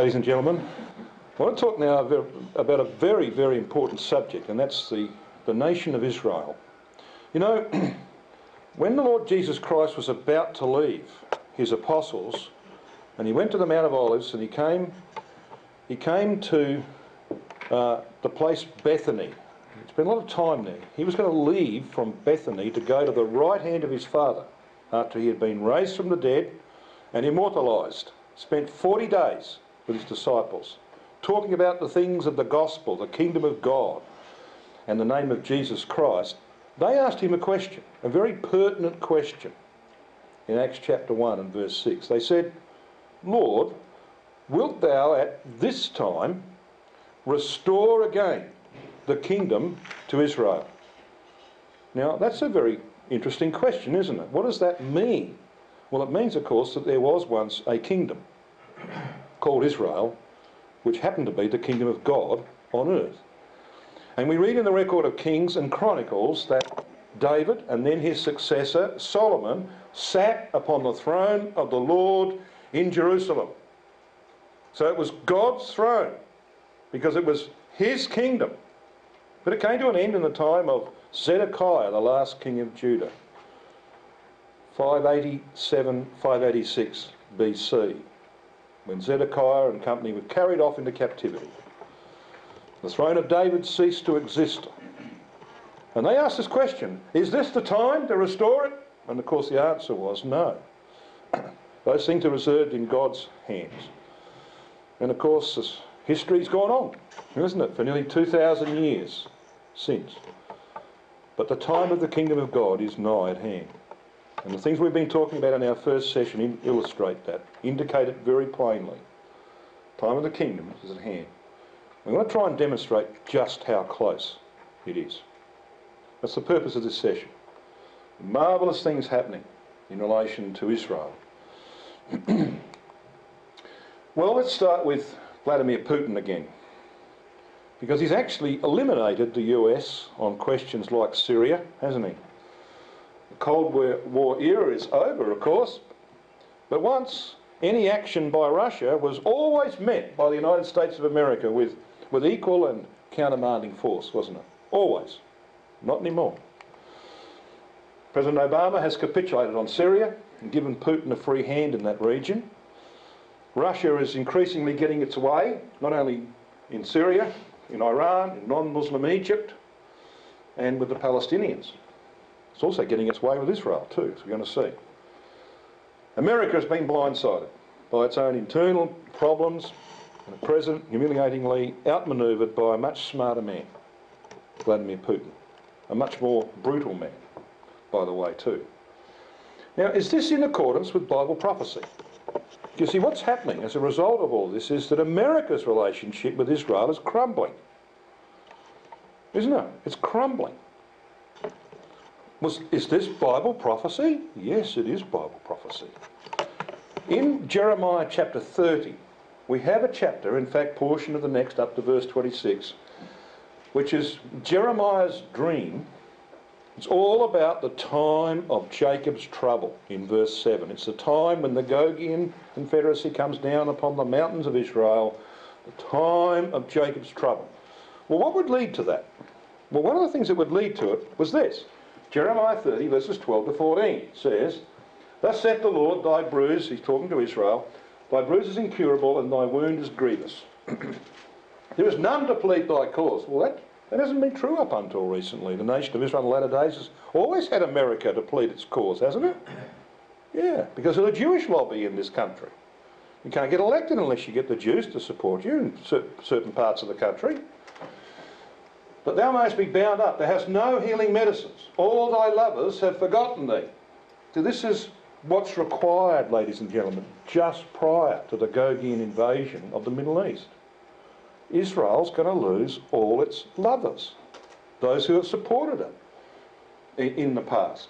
Ladies and gentlemen, I want to talk now about a very, very important subject, and that's the nation of Israel. You know, when the Lord Jesus Christ was about to leave his apostles, and he went to the Mount of Olives, and he came to the place Bethany. He spent a lot of time there. He was going to leave from Bethany to go to the right hand of his Father after he had been raised from the dead and immortalised. Spent 40 days with his disciples, talking about the things of the gospel, the kingdom of God, and the name of Jesus Christ. They asked him a question, a very pertinent question, in Acts chapter 1 and verse 6. They said, "Lord, wilt thou at this time restore again the kingdom to Israel?" Now, that's a very interesting question, isn't it? What does that mean? Well, it means, of course, that there was once a kingdom called Israel, which happened to be the kingdom of God on earth. And we read in the record of Kings and Chronicles that David and then his successor, Solomon, sat upon the throne of the Lord in Jerusalem. So it was God's throne, because it was his kingdom. But it came to an end in the time of Zedekiah, the last king of Judah, 587, 586 BC, when Zedekiah and company were carried off into captivity. The throne of David ceased to exist. And they asked this question, is this the time to restore it? And of course the answer was no. Those things are reserved in God's hands. And of course history's gone on, isn't it, for nearly 2,000 years since. But the time of the kingdom of God is nigh at hand. And the things we've been talking about in our first session illustrate that, indicate it very plainly. Time of the kingdom is at hand. We want to try and demonstrate just how close it is. That's the purpose of this session. Marvellous things happening in relation to Israel. Well, let's start with Vladimir Putin again, because he's actually eliminated the US on questions like Syria, hasn't he? The Cold War era is over, of course, but once any action by Russia was always met by the United States of America with equal and countermanding force, wasn't it? Always. Not anymore. President Obama has capitulated on Syria and given Putin a free hand in that region. Russia is increasingly getting its way, not only in Syria, in Iran, in non-Muslim Egypt, and with the Palestinians. It's also getting its way with Israel too, as we're going to see. America has been blindsided by its own internal problems, and at present humiliatingly outmanoeuvred by a much smarter man, Vladimir Putin. A much more brutal man, by the way, too. Now, is this in accordance with Bible prophecy? You see, what's happening as a result of all this is that America's relationship with Israel is crumbling. Isn't it? It's crumbling. Is this Bible prophecy? Yes, it is Bible prophecy. In Jeremiah chapter 30, we have a chapter, in fact, portion of the next up to verse 26, which is Jeremiah's dream. It's all about the time of Jacob's trouble in verse 7. It's the time when the Gogian Confederacy comes down upon the mountains of Israel, the time of Jacob's trouble. Well, what would lead to that? Well, one of the things that would lead to it was this. Jeremiah 30 verses 12 to 14 says, "Thus saith the Lord, thy bruise," he's talking to Israel, "thy bruise is incurable and thy wound is grievous. There is none to plead thy cause." Well, that hasn't been true up until recently. The nation of Israel in the latter days has always had America to plead its cause, hasn't it? Yeah, because of the Jewish lobby in this country. You can't get elected unless you get the Jews to support you in certain parts of the country. "But thou mayest be bound up. Thou hast no healing medicines. All thy lovers have forgotten thee." So this is what's required, ladies and gentlemen, just prior to the Gogian invasion of the Middle East. Israel's going to lose all its lovers, those who have supported it in the past.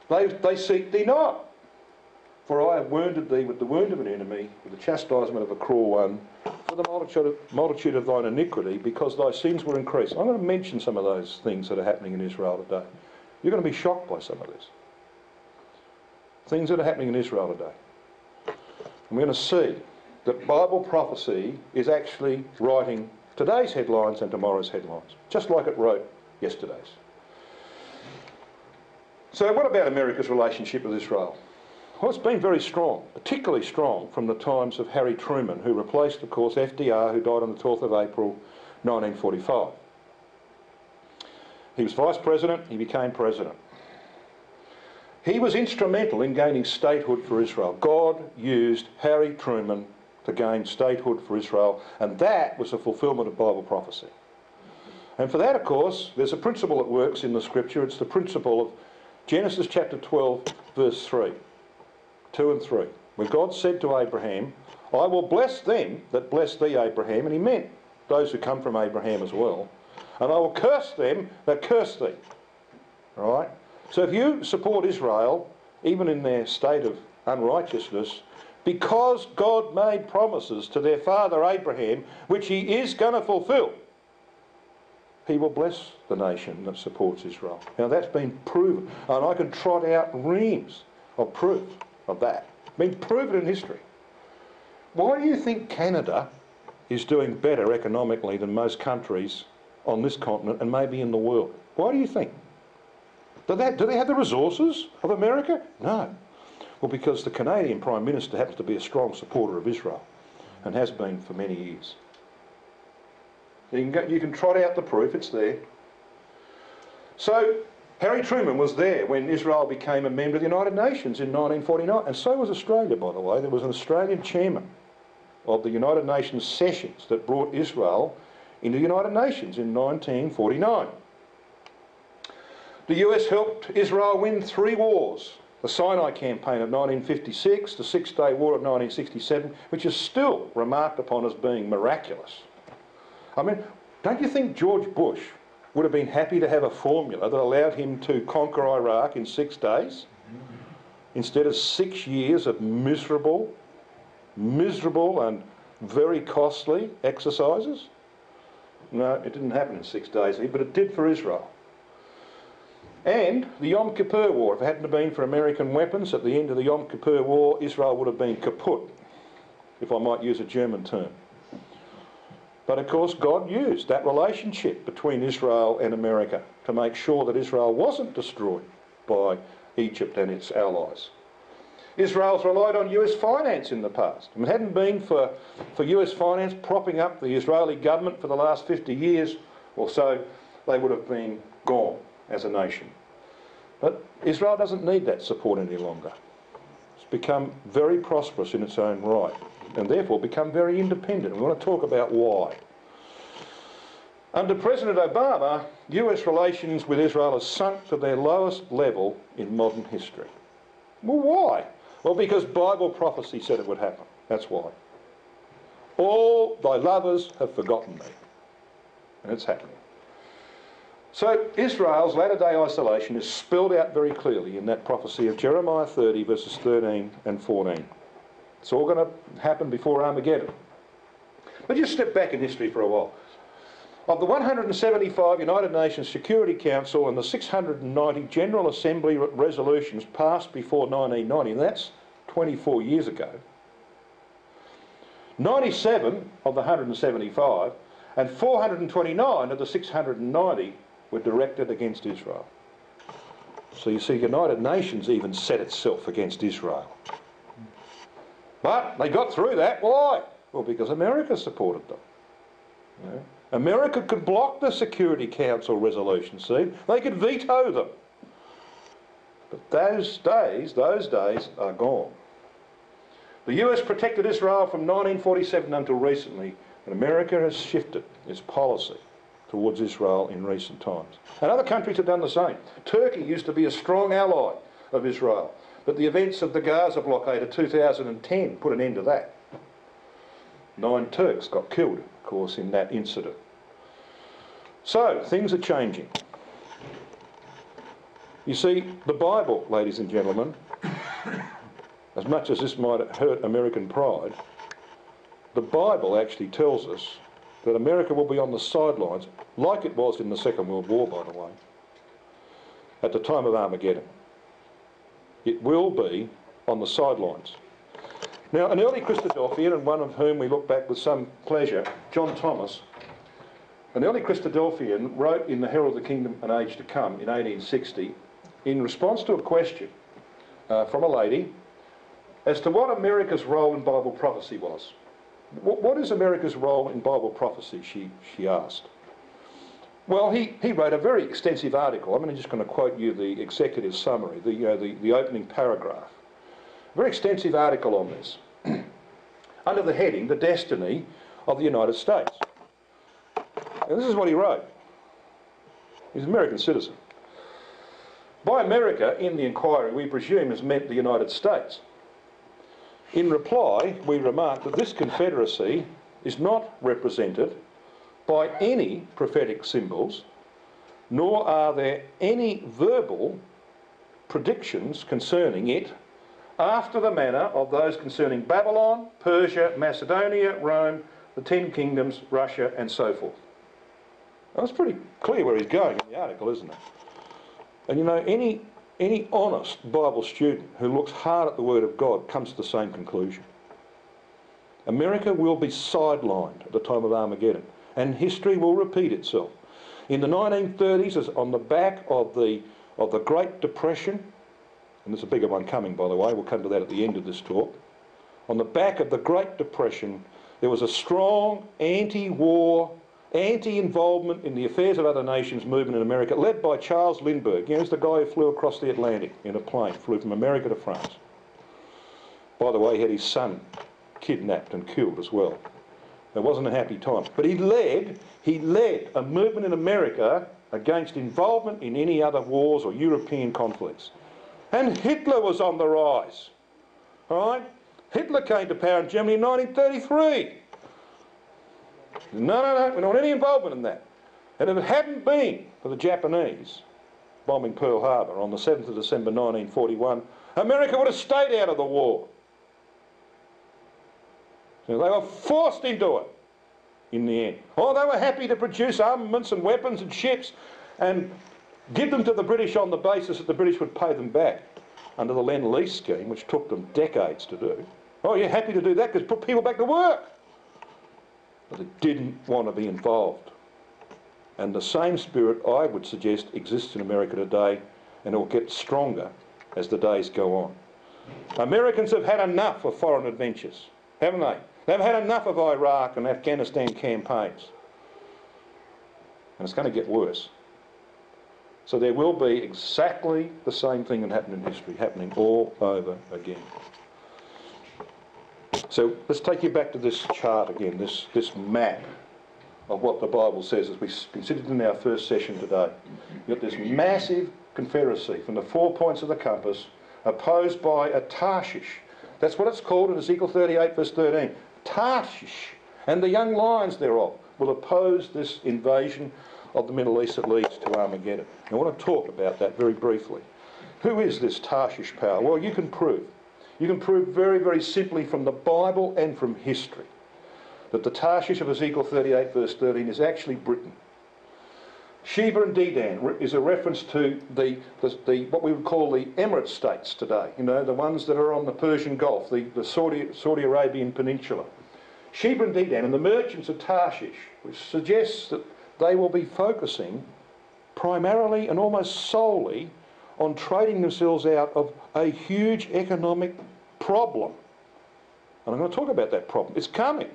They seek thee not. "For I have wounded thee with the wound of an enemy, with the chastisement of a cruel one, for the multitude of thine iniquity, because thy sins were increased." I'm going to mention some of those things that are happening in Israel today. You're going to be shocked by some of this. Things that are happening in Israel today. And we're going to see that Bible prophecy is actually writing today's headlines and tomorrow's headlines, just like it wrote yesterday's. So what about America's relationship with Israel? Well, it's been very strong, particularly strong from the times of Harry Truman, who replaced, of course, FDR, who died on the 12th of April 1945. He was vice president, he became president. He was instrumental in gaining statehood for Israel. God used Harry Truman to gain statehood for Israel, and that was a fulfilment of Bible prophecy. And for that, of course, there's a principle that works in the scripture. It's the principle of Genesis chapter 12, verse 3, 2 and 3, where God said to Abraham, I will bless them that bless thee, Abraham, and he meant those who come from Abraham as well, and I will curse them that curse thee. All right? So if you support Israel, even in their state of unrighteousness, because God made promises to their father Abraham, which he is going to fulfill, he will bless the nation that supports Israel. Now that's been proven, and I can trot out reams of proof of that. Been proven in history. Why do you think Canada is doing better economically than most countries on this continent and maybe in the world? Why do you think? Do they have the resources of America? No. Well, because the Canadian Prime Minister happens to be a strong supporter of Israel and has been for many years. You can trot out the proof, it's there. So Harry Truman was there when Israel became a member of the United Nations in 1949, and so was Australia, by the way. There was an Australian chairman of the United Nations sessions that brought Israel into the United Nations in 1949. The US helped Israel win 3 wars. The Sinai Campaign of 1956, the Six-Day War of 1967, which is still remarked upon as being miraculous. I mean, don't you think George Bush would have been happy to have a formula that allowed him to conquer Iraq in 6 days instead of 6 years of miserable and very costly exercises? No, it didn't happen in 6 days, but it did for Israel. And the Yom Kippur War, if it hadn't been for American weapons at the end of the Yom Kippur War, Israel would have been kaput, if I might use a German term. But of course God used that relationship between Israel and America to make sure that Israel wasn't destroyed by Egypt and its allies. Israel's relied on US finance in the past. If it hadn't been for US finance propping up the Israeli government for the last 50 years or so, they would have been gone as a nation. But Israel doesn't need that support any longer. It's become very prosperous in its own right and therefore become very independent. We want to talk about why. Under President Obama, US relations with Israel have sunk to their lowest level in modern history. Well, why? Well, because Bible prophecy said it would happen. That's why. All thy lovers have forgotten me. And it's happening. So Israel's latter-day isolation is spelled out very clearly in that prophecy of Jeremiah 30 verses 13 and 14. It's all going to happen before Armageddon. But just step back in history for a while. Of the 175 United Nations Security Council and the 690 General Assembly resolutions passed before 1990, and that's 24 years ago, 97 of the 175 and 429 of the 690 were directed against Israel. So you see, United Nations even set itself against Israel. But they got through that. Why? Well, because America supported them. You know? America could block the Security Council resolutions, see? They could veto them. But those days are gone. The US protected Israel from 1947 until recently, and America has shifted its policy towards Israel in recent times. And other countries have done the same. Turkey used to be a strong ally of Israel, but the events of the Gaza blockade of 2010 put an end to that. 9 Turks got killed, of course, in that incident. So, things are changing. You see, the Bible, ladies and gentlemen, as much as this might hurt American pride, the Bible actually tells us that America will be on the sidelines, like it was in the Second World War, by the way, at the time of Armageddon. It will be on the sidelines. Now, an early Christadelphian, and one of whom we look back with some pleasure, John Thomas, an early Christadelphian wrote in the Herald of the Kingdom and Age to Come in 1860, in response to a question from a lady as to what America's role in Bible prophecy was. What is America's role in Bible prophecy, she asked. Well, he wrote a very extensive article. I'm just going to quote you the executive summary, the opening paragraph. A very extensive article on this, under the heading, The Destiny of the United States. And this is what he wrote. He's an American citizen. By America, in the inquiry, we presume is meant the United States. In reply, we remark that this confederacy is not represented by any prophetic symbols, nor are there any verbal predictions concerning it after the manner of those concerning Babylon, Persia, Macedonia, Rome, the 10 kingdoms, Russia, and so forth. Now, it's pretty clear where he's going in the article, isn't it? And you know, any honest Bible student who looks hard at the Word of God comes to the same conclusion. America will be sidelined at the time of Armageddon, and history will repeat itself. In the 1930s, as on the back of the Great Depression, and there's a bigger one coming, by the way, we'll come to that at the end of this talk. On the back of the Great Depression, there was a strong anti-war, anti-involvement in the affairs of other nations movement in America, led by Charles Lindbergh. You know, he's the guy who flew across the Atlantic in a plane, flew from America to France. By the way, he had his son kidnapped and killed as well. It wasn't a happy time. But he led a movement in America against involvement in any other wars or European conflicts. And Hitler was on the rise. All right? Hitler came to power in Germany in 1933. No, we don't want any involvement in that. And if it hadn't been for the Japanese bombing Pearl Harbor on the 7th of December 1941, America would have stayed out of the war. So they were forced into it in the end. Oh, they were happy to produce armaments and weapons and ships and give them to the British on the basis that the British would pay them back under the Lend-Lease scheme, which took them decades to do. Oh, you're happy to do that because put people back to work. But they didn't want to be involved. And the same spirit, I would suggest, exists in America today, and it will get stronger as the days go on. Americans have had enough of foreign adventures, haven't they? They've had enough of Iraq and Afghanistan campaigns. And it's going to get worse. So there will be exactly the same thing that happened in history, happening all over again. So let's take you back to this chart again, this map of what the Bible says as we considered in our first session today. You've got this massive confederacy from the 4 points of the compass opposed by a Tarshish. That's what it's called in Ezekiel 38 verse 13. Tarshish and the young lions thereof will oppose this invasion of the Middle East that leads to Armageddon. I want to talk about that very briefly. Who is this Tarshish power? Well, you can prove. You can prove very, very simply from the Bible and from history that the Tarshish of Ezekiel 38 verse 13 is actually Britain. Sheba and Dedan is a reference to the what we would call the Emirate states today, you know, the ones that are on the Persian Gulf, the Saudi Arabian Peninsula. Sheba and Dedan and the merchants of Tarshish, which suggests that they will be focusing primarily and almost solely on trading themselves out of a huge economic problem. And I'm going to talk about that problem. It's coming.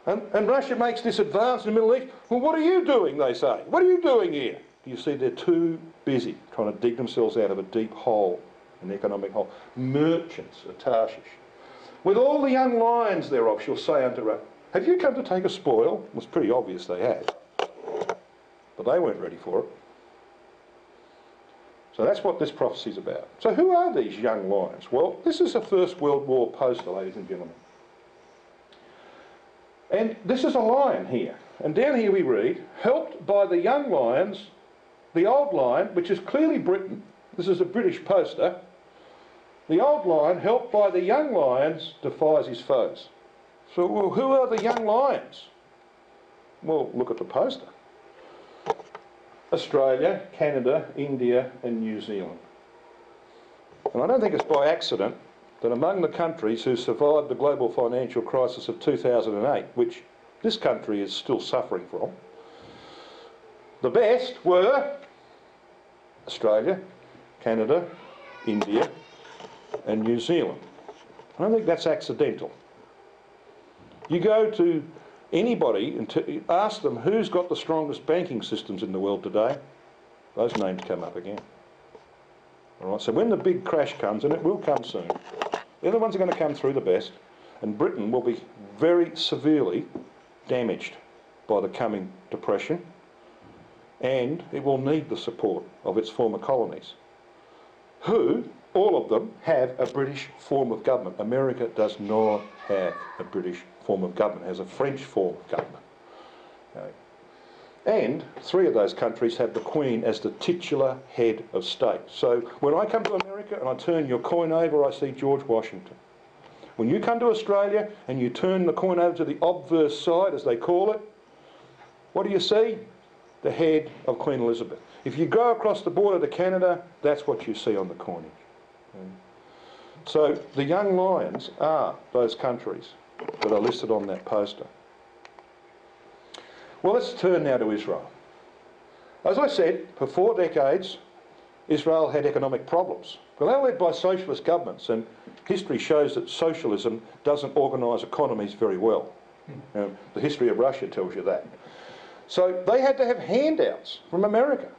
And Russia makes this advance in the Middle East. Well, what are you doing, they say? What are you doing here? You see, they're too busy trying to dig themselves out of a deep hole, an economic hole. Merchants of Tarshish. With all the young lions thereof shall say unto her, have you come to take a spoil? It was pretty obvious they had. But they weren't ready for it. So that's what this prophecy is about. So who are these young lions? Well, this is a First World War poster, ladies and gentlemen. And this is a lion here. And down here we read, helped by the young lions, the old lion, which is clearly Britain, this is a British poster, the old lion, helped by the young lions, defies his foes. So, well, who are the young lions? Well, look at the poster. Australia, Canada, India and New Zealand. And I don't think it's by accident that among the countries who survived the global financial crisis of 2008, which this country is still suffering from, the best were Australia, Canada, India and New Zealand. I don't think that's accidental. You go to anybody and ask them who's got the strongest banking systems in the world today, those names come up again. All right, so when the big crash comes, and it will come soon, they're the ones that are going to come through the best, and Britain will be very severely damaged by the coming depression, and it will need the support of its former colonies, who, all of them, have a British form of government. America does not have a British form of government, it has a French form of government. Okay. And 3 of those countries have the Queen as the titular head of state. So when I come to America and I turn your coin over, I see George Washington. When you come to Australia and you turn the coin over to the obverse side, as they call it, what do you see? The head of Queen Elizabeth. If you go across the border to Canada, that's what you see on the coinage. So the young lions are those countries that are listed on that poster. Well, let's turn now to Israel. As I said, for 4 decades, Israel had economic problems. Well, they're led by socialist governments, and history shows that socialism doesn't organise economies very well. The history of Russia tells you that. So they had to have handouts from America.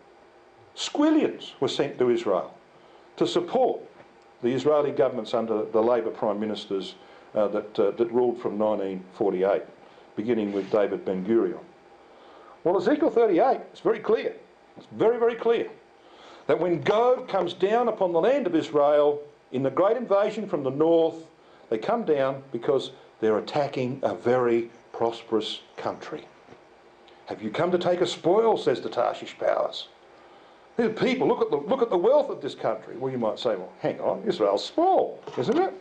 Squillions were sent to Israel to support the Israeli governments under the Labour Prime Ministers that ruled from 1948, beginning with David Ben-Gurion. Well, Ezekiel 38 is very clear. It's very, very clear that when God comes down upon the land of Israel in the great invasion from the north, they come down because they're attacking a very prosperous country. Have you come to take a spoil, says the Tarshish powers. These people, look at the wealth of this country. Well, you might say, well, hang on, Israel's small, isn't it?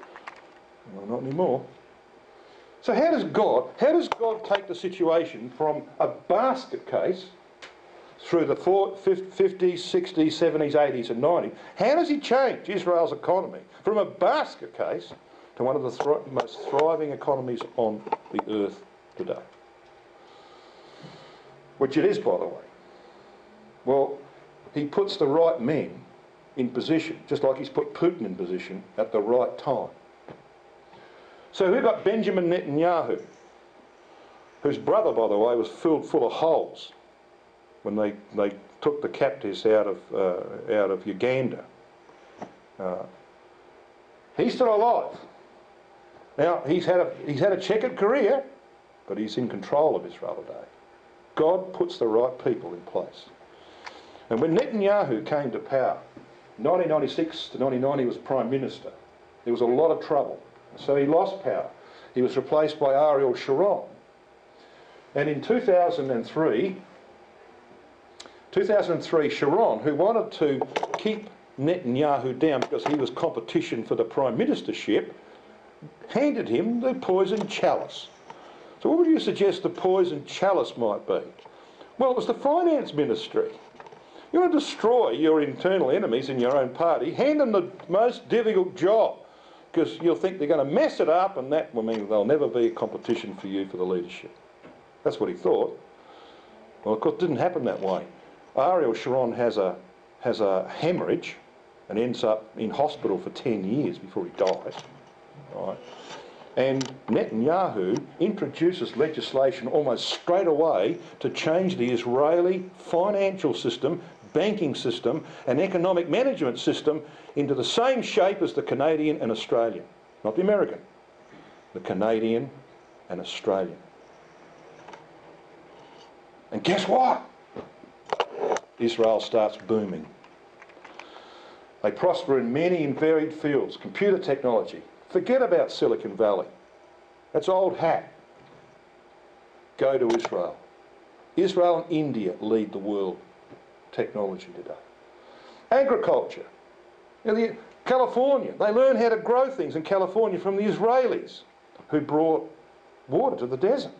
Well, not anymore. So how does God take the situation from a basket case through the 50s, 60s, 70s, 80s and 90s? How does he change Israel's economy from a basket case to one of the most thriving economies on the earth today? Which it is, by the way. Well, he puts the right men in position, just like he's put Putin in position at the right time. So we've got Benjamin Netanyahu, whose brother, by the way, was filled full of holes when they took the captives out of Uganda. He's still alive. Now, he's had a checkered career, but he's in control of Israel today. God puts the right people in place. And when Netanyahu came to power, 1996 to 1990 he was Prime Minister, there was a lot of trouble. So he lost power. He was replaced by Ariel Sharon. And in 2003, Sharon, who wanted to keep Netanyahu down because he was competition for the Prime Ministership, handed him the poison chalice. So what would you suggest the poison chalice might be? Well, it was the Finance Ministry. You want to destroy your internal enemies in your own party, hand them the most difficult job, because you'll think they're going to mess it up, and that will mean there'll never be a competition for you for the leadership. That's what he thought. Well, of course, it didn't happen that way. Ariel Sharon has a hemorrhage and ends up in hospital for 10 years before he dies. Right? And Netanyahu introduces legislation almost straight away to change the Israeli financial system, banking system and economic management system into the same shape as the Canadian and Australian. Not the American, the Canadian and Australian. And guess what? Israel starts booming. They prosper in many and varied fields. Computer technology. Forget about Silicon Valley. That's old hat. Go to Israel. Israel and India lead the world technology today. Agriculture. California. They learn how to grow things in California from the Israelis who brought water to the desert.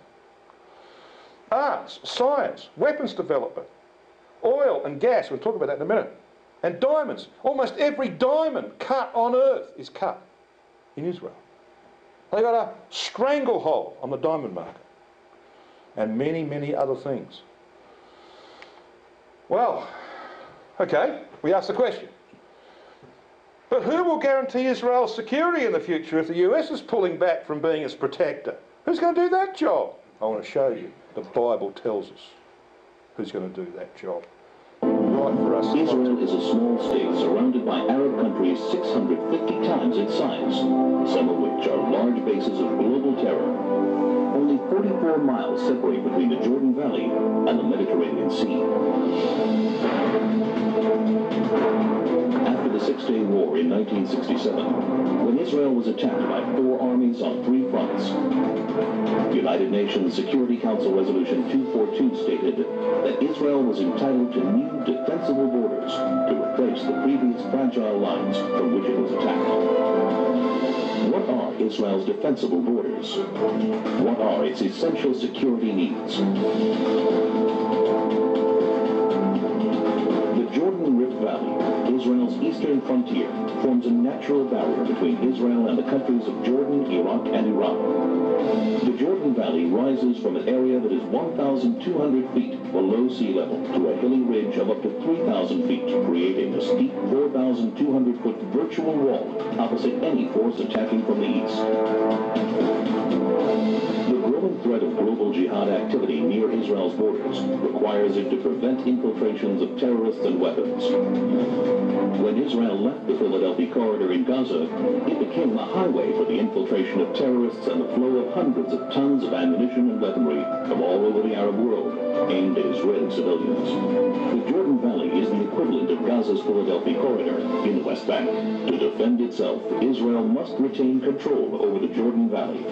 Arts, science, weapons development, oil and gas, we'll talk about that in a minute, and diamonds. Almost every diamond cut on earth is cut in Israel. They got a stranglehold on the diamond market. And many, many other things. Well, okay, we ask the question. But who will guarantee Israel's security in the future if the US is pulling back from being its protector? Who's going to do that job? I want to show you. The Bible tells us who's going to do that job. Right for us. Israel is a small state surrounded by Arab countries 650 times its size, some of which are large bases of global terror. Only 44 miles separate between the Jordan Valley and the Mediterranean Sea. After the Six-Day War in 1967, when Israel was attacked by 4 armies on 3 fronts, United Nations Security Council Resolution 242 stated that Israel was entitled to new defensible borders to replace the previous fragile lines from which it was attacked. What are Israel's defensible borders? What are its essential security needs? The Jordan Rift Valley, Israel's eastern frontier, forms a natural barrier between Israel and the countries of Jordan, Iraq, and Iran. The Jordan Valley rises from an area that is 1,200 feet below sea level to a hilly ridge of up to 3,000 feet, creating a steep 4,200-foot virtual wall opposite any force attacking from the east. The growing threat of global jihad activity near Israel's borders requires it to prevent infiltrations of terrorists and weapons. When Israel left the Philadelphia corridor in Gaza, it became a highway for the infiltration of terrorists and the flow of hundreds of tons of ammunition and weaponry from all over the Arab world, aimed at Israeli civilians. The Jordan Valley is the equivalent of Gaza's Philadelphia corridor in the West Bank. To defend itself, Israel must retain control over the Jordan Valley.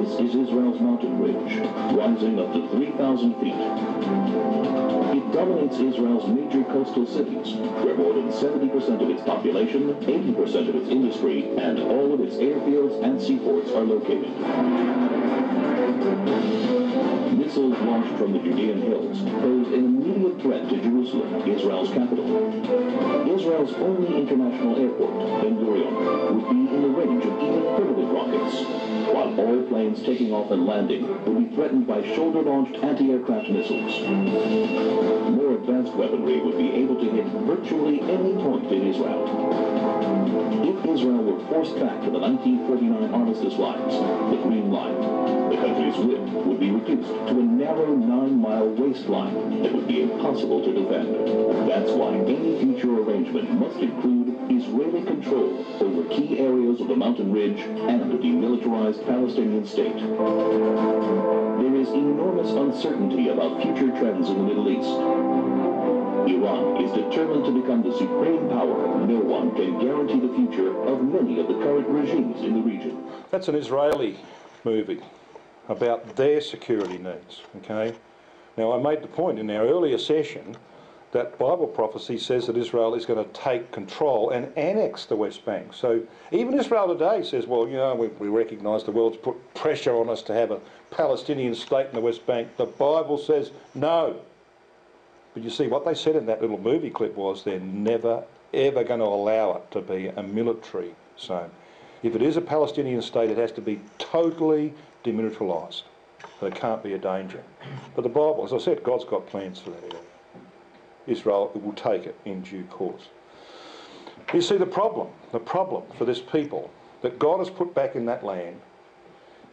This is Israel's mountain ridge, rising up to 3,000 feet. It dominates Israel's major coastal cities, where more than 70% of its population, 80% of its industry, and all of its airfields and seaports are located. Missiles launched from the Judean hills pose an immediate threat to Jerusalem, Israel's capital. Israel's only international airport, Ben Gurion, would be in the range of even primitive rockets, while all planes taking off and landing would be threatened by shoulder-launched anti-aircraft missiles. More advanced weaponry would be able to hit virtually any point in Israel. If Israel were forced back to the 1949 armistice lines, the Green Line, the country's width would be reduced to a narrow 9-mile waistline that would be impossible to defend. That's why any future arrangement must include Israeli control over key areas of the mountain ridge and a demilitarized Palestinian state. There is enormous uncertainty about future trends in the Middle East. Iran is determined to become the supreme power. No one can guarantee the future of many of the current regimes in the region. That's an Israeli movie about their security needs, okay? Now, I made the point in our earlier session that Bible prophecy says that Israel is going to take control and annex the West Bank. So even Israel today says, well, you know, we recognise the world's put pressure on us to have a Palestinian state in the West Bank. The Bible says no. But you see, what they said in that little movie clip was they're never, ever going to allow it to be a military zone. If it is a Palestinian state, it has to be totally demilitarised. There can't be a danger. But the Bible, as I said, God's got plans for that area. Israel will take it in due course. You see, the problem for this people that God has put back in that land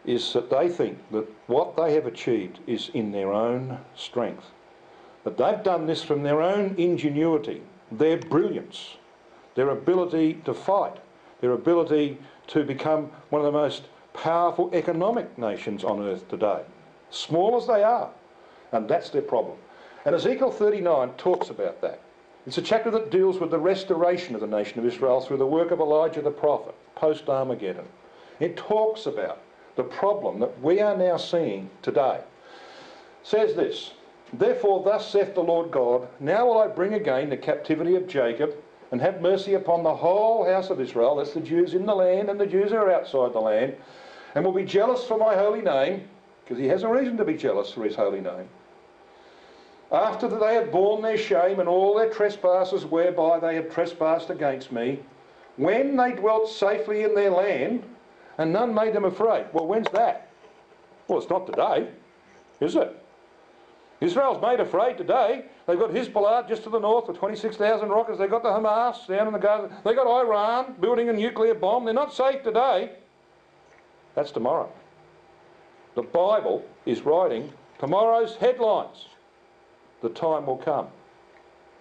is that they think that what they have achieved is in their own strength. But they've done this from their own ingenuity, their brilliance, their ability to fight, their ability to become one of the most powerful economic nations on earth today, small as they are. And that's their problem. And Ezekiel 39 talks about that. It's a chapter that deals with the restoration of the nation of Israel through the work of Elijah the prophet, post-Armageddon. It talks about the problem that we are now seeing today. It says this, "Therefore thus saith the Lord God, now will I bring again the captivity of Jacob, and have mercy upon the whole house of Israel," that's the Jews in the land and the Jews who are outside the land, "and will be jealous for my holy name," because he has a reason to be jealous for his holy name, after that they have borne their shame and all their trespasses whereby they have trespassed against me, when they dwelt safely in their land, and none made them afraid. Well, when's that? Well, it's not today, is it? Israel's made afraid today. They've got Hezbollah just to the north with 26,000 rockets. They've got the Hamas down in the Gaza. They've got Iran building a nuclear bomb. They're not safe today. That's tomorrow. The Bible is writing tomorrow's headlines. The time will come.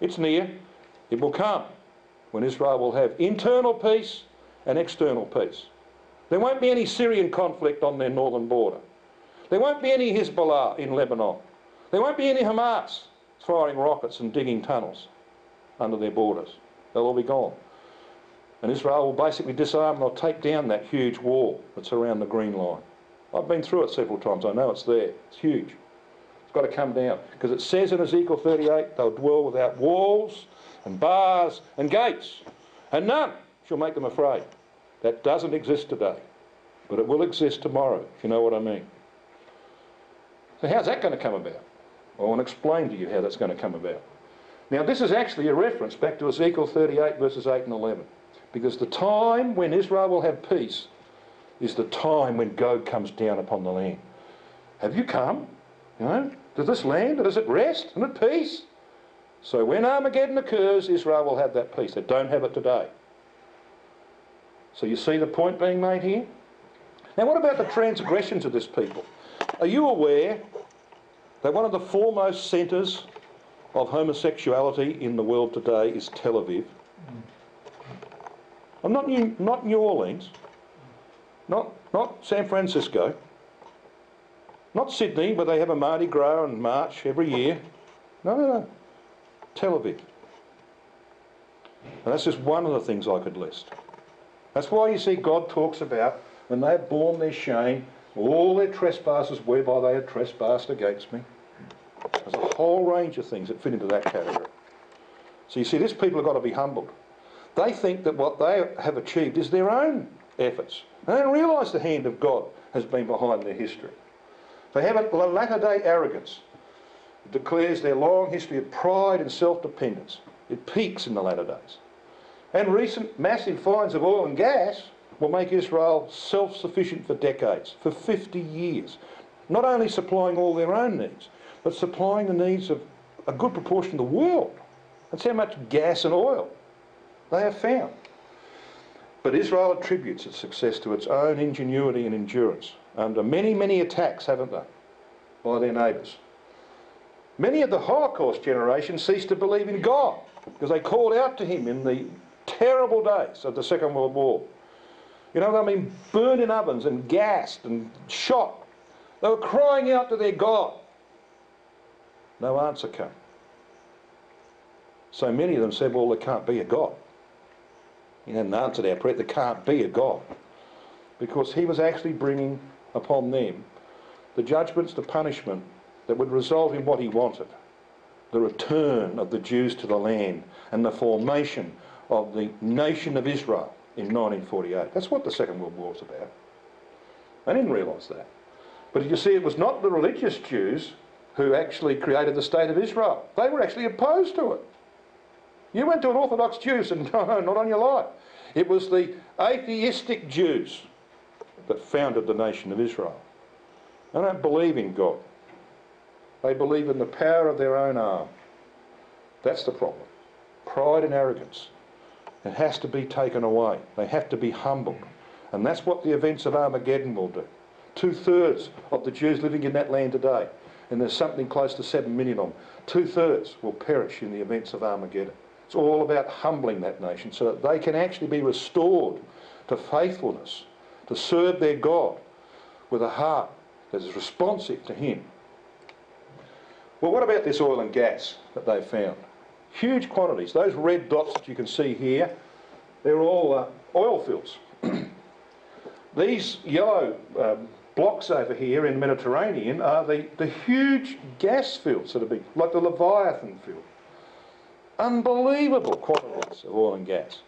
It's near. It will come when Israel will have internal peace and external peace. There won't be any Syrian conflict on their northern border. There won't be any Hezbollah in Lebanon. There won't be any Hamas firing rockets and digging tunnels under their borders. They'll all be gone. And Israel will basically disarm and they'll take down that huge wall that's around the green line. I've been through it several times. I know it's there. It's huge. It's got to come down. Because it says in Ezekiel 38, they'll dwell without walls and bars and gates, and none shall make them afraid. That doesn't exist today, but it will exist tomorrow, if you know what I mean. So how's that going to come about? I want to explain to you how that's going to come about. Now, this is actually a reference back to Ezekiel 38, verses 8 and 11. Because the time when Israel will have peace is the time when Gog comes down upon the land. Have you come, to this land that is at rest and at peace? So when Armageddon occurs, Israel will have that peace. They don't have it today. So you see the point being made here? Now, what about the transgressions of this people? Are you aware that one of the foremost centres of homosexuality in the world today is Tel Aviv? I'm not New Orleans, not San Francisco, not Sydney, where they have a Mardi Gras and march every year. No. Tel Aviv. And that's just one of the things I could list. That's why you see God talks about when they have borne their shame, all their trespasses whereby they have trespassed against me. There's a whole range of things that fit into that category. So you see, these people have got to be humbled. They think that what they have achieved is their own efforts. They don't realise the hand of God has been behind their history. They have a latter-day arrogance. It declares their long history of pride and self-dependence. It peaks in the latter days. And recent massive finds of oil and gas will make Israel self-sufficient for decades, for 50 years. Not only supplying all their own needs, but supplying the needs of a good proportion of the world. That's how much gas and oil they have found. But Israel attributes its success to its own ingenuity and endurance under many, many attacks, haven't they, by their neighbours. Many of the Holocaust generation ceased to believe in God because they called out to him in the terrible days of the Second World War. They've been burned in ovens and gassed and shot. They were crying out to their God. No answer came. So many of them said, well, there can't be a God. He hadn't answered our prayer. There can't be a God. Because he was actually bringing upon them the judgments, the punishment that would result in what he wanted. The return of the Jews to the land and the formation of the nation of Israel in 1948. That's what the Second World War was about. They didn't realise that. But you see, it was not the religious Jews who actually created the state of Israel. They were actually opposed to it. You went to an Orthodox Jew and said, no, not on your life. It was the atheistic Jews that founded the nation of Israel. They don't believe in God. They believe in the power of their own arm. That's the problem. Pride and arrogance. It has to be taken away. They have to be humbled. And that's what the events of Armageddon will do. 2/3 of the Jews living in that land today, and there's something close to 7 million of them, 2/3 will perish in the events of Armageddon. It's all about humbling that nation so that they can actually be restored to faithfulness, to serve their God with a heart that is responsive to him. Well, what about this oil and gas that they've found? Huge quantities. Those red dots that you can see here, they're all oil fields. These yellow blocks over here in the Mediterranean are the huge gas fields that have been, like the Leviathan field. Unbelievable quantities of oil and gas.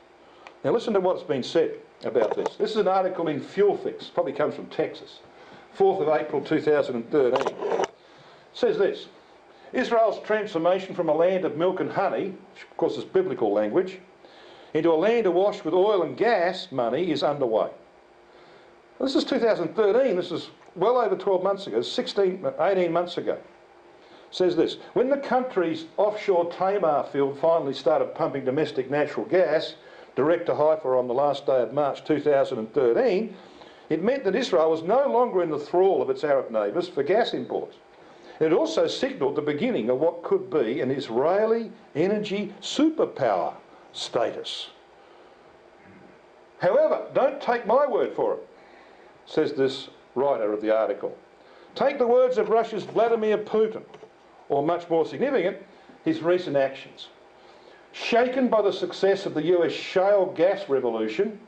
Now listen to what's been said about this. This is an article in Fuel Fix, probably comes from Texas, 4th of April 2013. It says this: Israel's transformation from a land of milk and honey, which of course is biblical language, into a land awash with oil and gas money is underway. This is 2013, this is well over 12 months ago, 18 months ago. It says this: when the country's offshore Tamar field finally started pumping domestic natural gas direct to Haifa on the last day of March 2013, it meant that Israel was no longer in the thrall of its Arab neighbours for gas imports. It also signalled the beginning of what could be an Israeli energy superpower status. However, don't take my word for it, says this writer of the article. Take the words of Russia's Vladimir Putin, or much more significant, his recent actions. Shaken by the success of the US shale gas revolution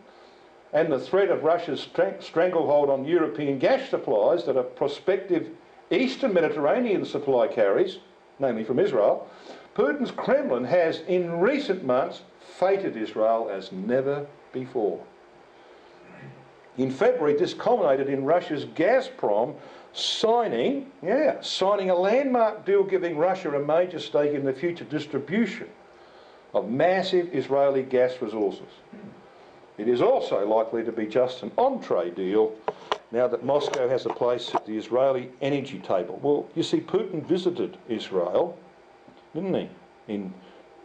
and the threat of Russia's stranglehold on European gas supplies that a prospective Eastern Mediterranean supply carries, namely from Israel, Putin's Kremlin has in recent months feted Israel as never before. In February, this culminated in Russia's Gazprom signing a landmark deal giving Russia a major stake in the future distribution of massive Israeli gas resources. It is also likely to be just an entree deal now that Moscow has a place at the Israeli energy table. Well, you see, Putin visited Israel, didn't he,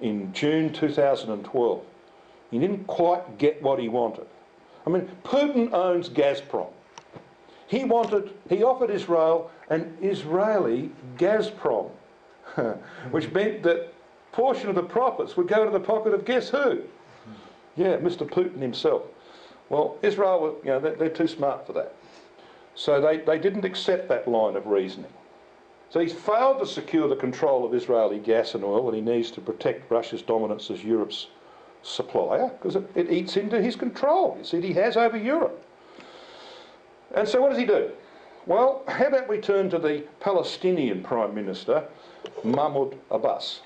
in June 2012. He didn't quite get what he wanted. I mean, Putin owns Gazprom. He offered Israel an Israeli Gazprom, which meant that a portion of the profits would go to the pocket of guess who? Yeah, Mr. Putin himself. Well, Israel, they're too smart for that. So they didn't accept that line of reasoning. So he's failed to secure the control of Israeli gas and oil that he needs to protect Russia's dominance as Europe's supplier, because it eats into his control, you see, he has over Europe. And so what does he do? Well, how about we turn to the Palestinian Prime Minister, Mahmoud Abbas.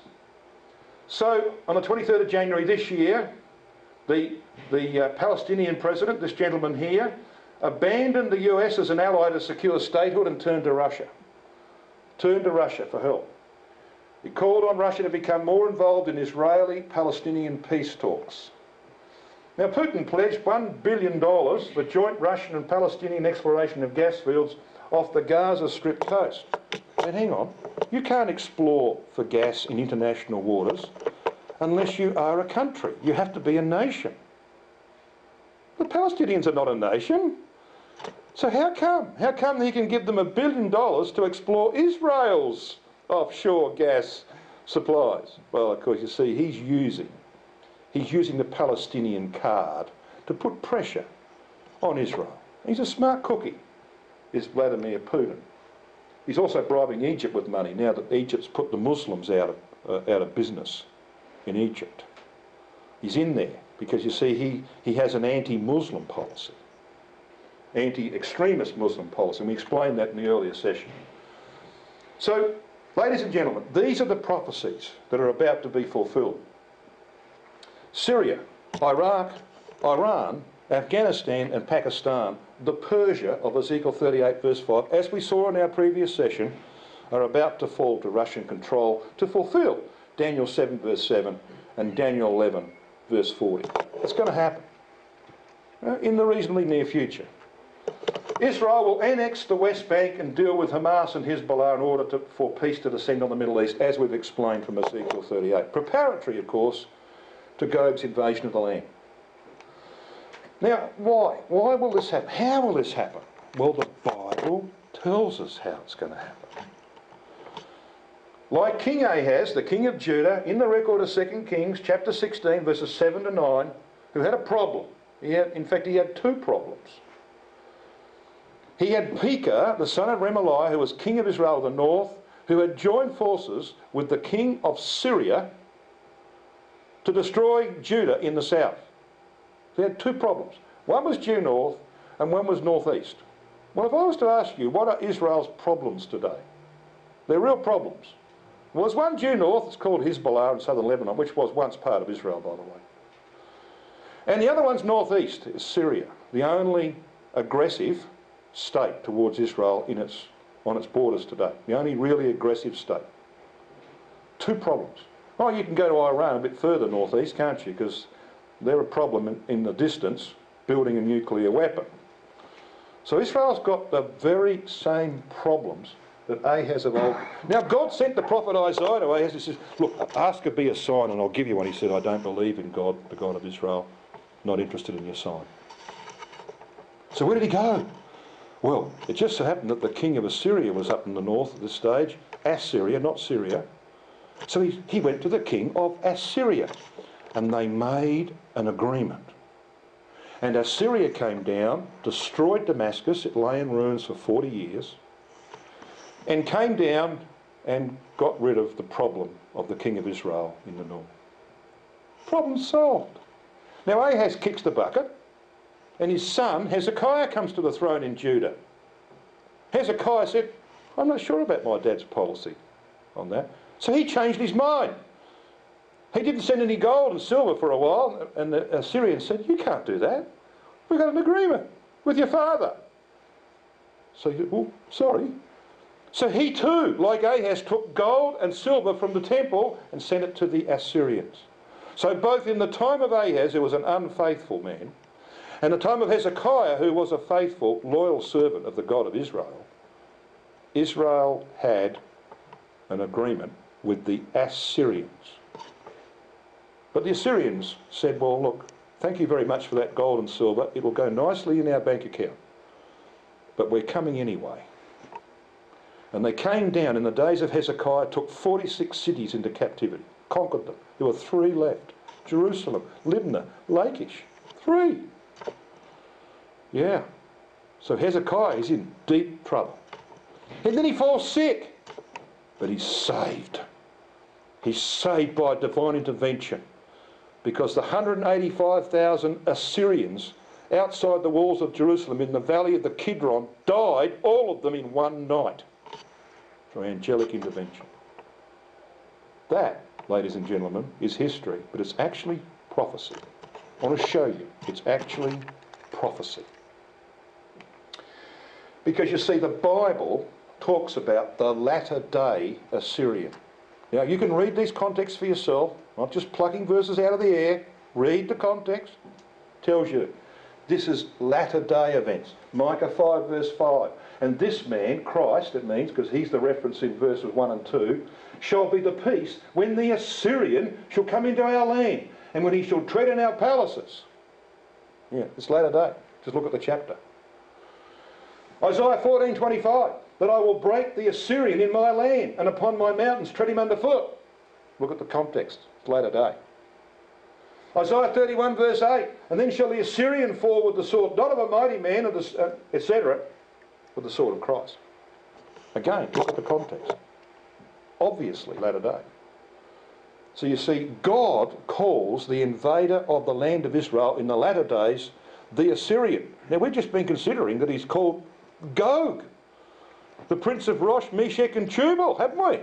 So on the 23rd of January this year, the Palestinian president, this gentleman here, abandoned the US as an ally to secure statehood and turned to Russia. Turned to Russia for help. He called on Russia to become more involved in Israeli-Palestinian peace talks. Now, Putin pledged $1 billion for joint Russian and Palestinian exploration of gas fields off the Gaza Strip coast. But hang on, you can't explore for gas in international waters unless you are a country. You have to be a nation. The Palestinians are not a nation. So how come? How come he can give them $1 billion to explore Israel's offshore gas supplies? Well, of course, you see, he's using the Palestinian card to put pressure on Israel. He's a smart cookie, is Vladimir Putin. He's also bribing Egypt with money now that Egypt's put the Muslims out of business in Egypt. He's in there because, you see, he has an anti-Muslim policy, anti-extremist Muslim policy, and we explained that in the earlier session. So, ladies and gentlemen, these are the prophecies that are about to be fulfilled. Syria, Iraq, Iran, Afghanistan and Pakistan, the Persia of Ezekiel 38 verse 5, as we saw in our previous session, are about to fall to Russian control to fulfil Daniel 7 verse 7 and Daniel 11 verse 40. It's going to happen in the reasonably near future. Israel will annex the West Bank and deal with Hamas and Hezbollah in order for peace to descend on the Middle East, as we've explained from Ezekiel 38. Preparatory, of course, to Gog's invasion of the land. Now, why? Why will this happen? How will this happen? Well, the Bible tells us how it's going to happen. Like King Ahaz, the king of Judah, in the record of 2 Kings, chapter 16, verses 7 to 9, who had a problem. In fact, he had two problems. He had Pekah, the son of Remaliah, who was king of Israel of the north, who had joined forces with the king of Syria to destroy Judah in the south. So he had two problems. One was due north and one was northeast. Well, if I was to ask you, what are Israel's problems today? They're real problems. Well, there's one due north, it's called Hezbollah in southern Lebanon, which was once part of Israel, by the way. And the other one's northeast, is Syria, the only aggressive state towards Israel on its borders today. The only really aggressive state. Two problems. Oh, you can go to Iran a bit further northeast, can't you? Because they're a problem in the distance, building a nuclear weapon. So Israel's got the very same problems that Ahaz of old. Now God sent the prophet Isaiah to Ahaz. He says, look, ask of me a sign and I'll give you one. He said, I don't believe in God, the God of Israel. Not interested in your sign. So where did he go? Well, it just so happened that the king of Assyria was up in the north at this stage. Assyria, not Syria. So he went to the king of Assyria and they made an agreement. And Assyria came down, destroyed Damascus, it lay in ruins for 40 years, and came down and got rid of the problem of the king of Israel in the north. Problem solved. Now Ahaz kicks the bucket, and his son Hezekiah comes to the throne in Judah. Hezekiah said, I'm not sure about my dad's policy on that. So he changed his mind. He didn't send any gold and silver for a while, and the Assyrians said, you can't do that. We've got an agreement with your father. So he said, oh, sorry. So he too, like Ahaz, took gold and silver from the temple and sent it to the Assyrians. So both in the time of Ahaz, who was an unfaithful man, and the time of Hezekiah, who was a faithful, loyal servant of the God of Israel, Israel had an agreement with the Assyrians. But the Assyrians said, well, look, thank you very much for that gold and silver. It will go nicely in our bank account. But we're coming anyway. And they came down in the days of Hezekiah, took 46 cities into captivity, conquered them. There were 3 left. Jerusalem, Libnah, Lachish. 3. Yeah. So Hezekiah is in deep trouble. And then he falls sick. But he's saved. He's saved by divine intervention. Because the 185,000 Assyrians outside the walls of Jerusalem in the valley of the Kidron died, all of them in one night, through angelic intervention. That, ladies and gentlemen, is history, but it's actually prophecy. I want to show you, it's actually prophecy. Because you see, the Bible talks about the latter day Assyrian. Now, you can read these contexts for yourself, not just plucking verses out of the air. Read the context. Tells you this is latter day events. Micah 5 verse 5. And this man, Christ, it means, because he's the reference in verses 1 and 2, shall be the peace when the Assyrian shall come into our land, and when he shall tread in our palaces. Yeah, it's latter day. Just look at the chapter. Isaiah 14:25. That I will break the Assyrian in my land, and upon my mountains tread him underfoot. Look at the context. It's later day. Isaiah 31 verse 8. And then shall the Assyrian fall with the sword, not of a mighty man, etc., with the sword of Christ. Again, look at the context. Obviously later day. So you see, God calls the invader of the land of Israel in the latter days the Assyrian. Now we've just been considering that he's called Gog, the prince of Rosh, Meshech and Tubal, haven't we?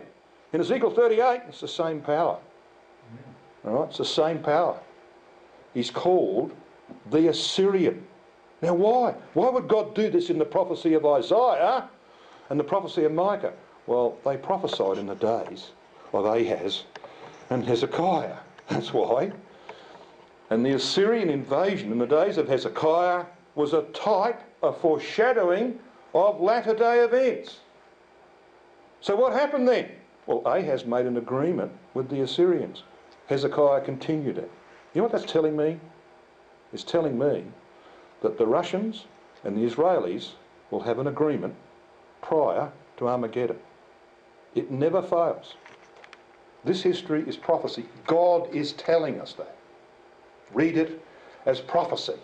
In Ezekiel 38, it's the same power. All right, it's the same power. He's called the Assyrian. Now why? Why would God do this in the prophecy of Isaiah and the prophecy of Micah? Well, they prophesied in the days of Ahaz and Hezekiah. That's why. And the Assyrian invasion in the days of Hezekiah was a type, a foreshadowing of latter day events. So what happened then? Well, Ahaz made an agreement with the Assyrians. Hezekiah continued it. You know what that's telling me? It's telling me that the Russians and the Israelis will have an agreement prior to Armageddon. It never fails. This history is prophecy. God is telling us that. Read it as prophecy.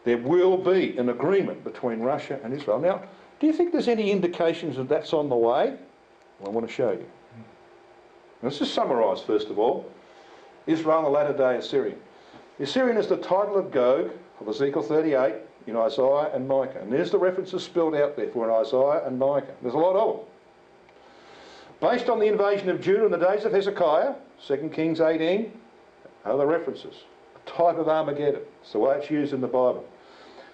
There will be an agreement between Russia and Israel. Now, do you think there's any indications that that's on the way? Well, I want to show you. Let's just summarise first of all. Israel, the latter day Assyrian. The Assyrian is the title of Gog of Ezekiel 38 in Isaiah and Micah. And there's the references spelled out there for Isaiah and Micah. There's a lot of them. Based on the invasion of Judah in the days of Hezekiah, 2 Kings 18, other references. A type of Armageddon. It's the way it's used in the Bible.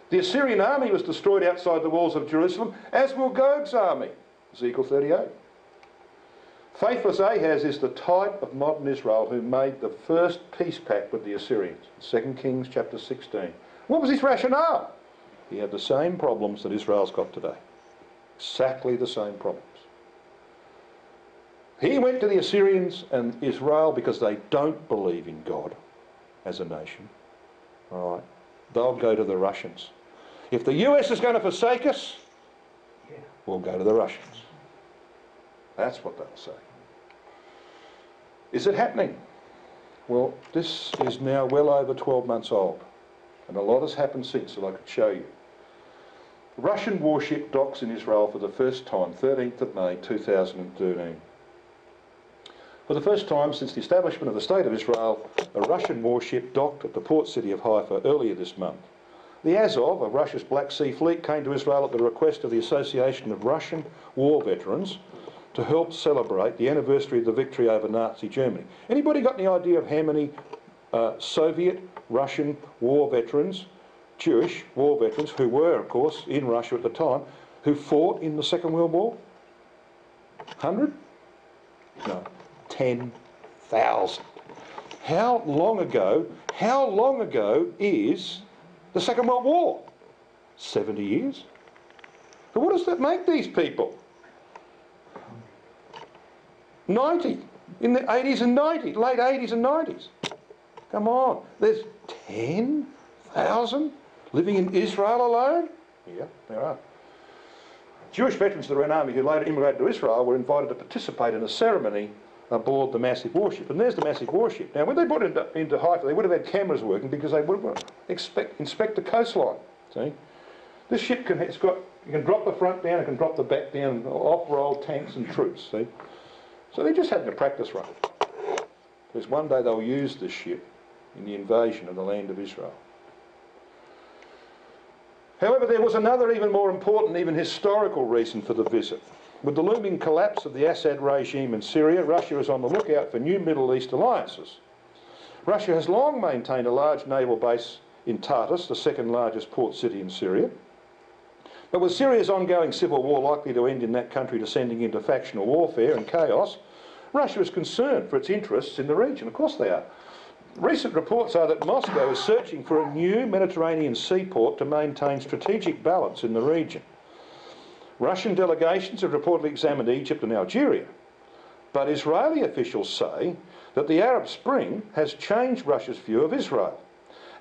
The Assyrian army was destroyed outside the walls of Jerusalem, as will Gog's army, Ezekiel 38. Faithless Ahaz is the type of modern Israel who made the first peace pact with the Assyrians. 2 Kings chapter 16. What was his rationale? He had the same problems that Israel's got today. Exactly the same problems. He went to the Assyrians and Israel because they don't believe in God as a nation. All right. They'll go to the Russians. If the US is going to forsake us, we'll go to the Russians. That's what they'll say. Is it happening? Well, this is now well over 12 months old, and a lot has happened since that I could show you. Russian warship docks in Israel for the first time, 13th of May 2013. For the first time since the establishment of the State of Israel, a Russian warship docked at the port city of Haifa earlier this month. The Azov, of Russia's Black Sea Fleet, came to Israel at the request of the Association of Russian War Veterans to help celebrate the anniversary of the victory over Nazi Germany. Anybody got any idea of how many Soviet Russian war veterans, Jewish war veterans, who were, of course, in Russia at the time, who fought in the Second World War? 100? No. 10,000. How long ago is the Second World War? 70 years? But what does that make these people? 90. In the 80s and 90s, late 80s and 90s. Come on. There's 10,000 living in Israel alone? Yeah, there are. Jewish veterans of the Red Army who later immigrated to Israel were invited to participate in a ceremony aboard the massive warship. And there's the massive warship. Now, when they brought it into Haifa, they would have had cameras working because they would have inspect the coastline. See? This ship you can drop the front down, it can drop the back down, and off-roll tanks and troops. See? So they're just having a practice run. Because one day they'll use this ship in the invasion of the land of Israel. However, there was another even more important, even historical reason for the visit. With the looming collapse of the Assad regime in Syria, Russia is on the lookout for new Middle East alliances. Russia has long maintained a large naval base in Tartus, the second largest port city in Syria. But with Syria's ongoing civil war likely to end in that country descending into factional warfare and chaos, Russia is concerned for its interests in the region. Of course they are. Recent reports are that Moscow is searching for a new Mediterranean seaport to maintain strategic balance in the region. Russian delegations have reportedly examined Egypt and Algeria, but Israeli officials say that the Arab Spring has changed Russia's view of Israel,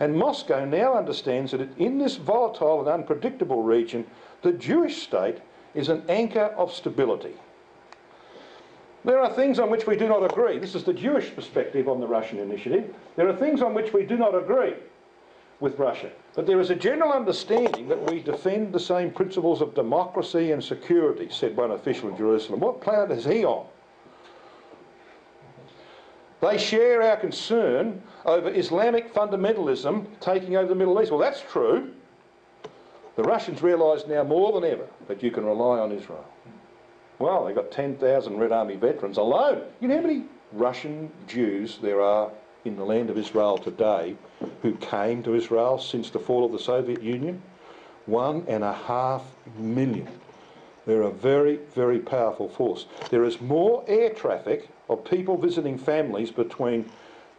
and Moscow now understands that in this volatile and unpredictable region, the Jewish state is an anchor of stability. There are things on which we do not agree. This is the Jewish perspective on the Russian initiative. There are things on which we do not agree with Russia. But there is a general understanding that we defend the same principles of democracy and security, said one official in Jerusalem. What planet is he on? They share our concern over Islamic fundamentalism taking over the Middle East. Well, that's true. The Russians realise now more than ever that you can rely on Israel. Well, they've got 10,000 Red Army veterans alone. You know how many Russian Jews there are in the land of Israel today who came to Israel since the fall of the Soviet Union? 1.5 million. They're a very, very powerful force. There is more air traffic of people visiting families between